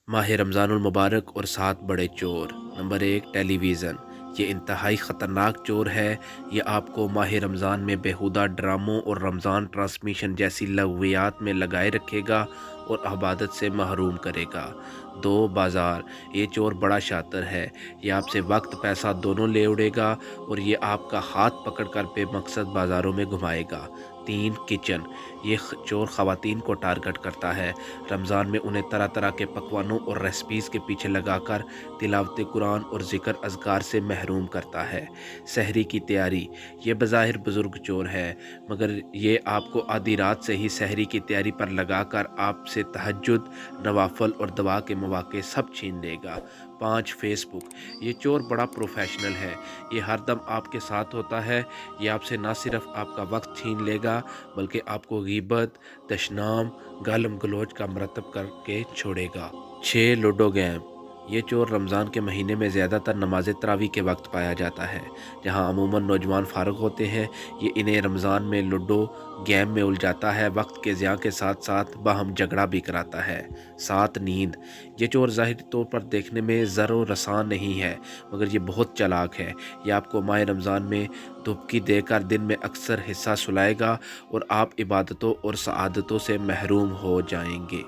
माह रमज़ानुल मुबारक और 7 बड़े चोर। Number 1, television. ये इंतहाई ख़तरनाक चोर है। ये आपको माह रमज़ान में बेहुदा ड्रामों और रमज़ान ट्रांसमिशन जैसी लग़वियात में लगाए रखेगा और इबादत से महरूम करेगा। 2, बाज़ार। ये चोर बड़ा शातिर है। ये आपसे वक्त पैसा दोनों ले उड़ेगा और ये आपका हाथ पकड़कर बेमकसद बाज़ारों में घुमाएगा। 3, किचन। ये चोर ख़वातीन को टारगेट करता है। रमज़ान में उन्हें तरह तरह के पकवानों और रेसिपीज़ के पीछे लगाकर तिलावत कुरान और ज़िक्र अज़कार से महरूम करता है। सहरी की तैयारी। ये बज़ाहिर बुज़ुर्ग चोर है, मगर ये आपको आधी रात से ही सहरी की तैयारी पर लगाकर आपसे तहज्जुद, नवाफल और दुआ के मौके सब छीन लेगा। 5, फेसबुक। ये चोर बड़ा प्रोफेशनल है। ये हरदम आपके साथ होता है। ये आपसे ना सिर्फ आपका वक्त छीन लेगा बल्कि आपको ग़ीबत, दशनाम, गालम गलोच का मरतब करके छोड़ेगा। 6, लूडो गेम। ये चोर रमज़ान के महीने में ज़्यादातर नमाज तरावी के वक्त पाया जाता है, जहाँ अमूमन नौजवान फ़ारिग होते हैं। ये इन्हें रमज़ान में लूडो गेम में उलझाता है, वक्त के ज़िया के साथ साथ बाहम झगड़ा भी कराता है। 7, नींद। ये चोर ज़ाहिरी तौर पर देखने में ज़रो रसान नहीं है, मगर ये बहुत चालाक है। ये आपको माह रमज़ान में धुपकी देकर दिन में अक्सर हिस्सा सुलाएगा और आप इबादतों और सआदतों से महरूम हो जाएंगे।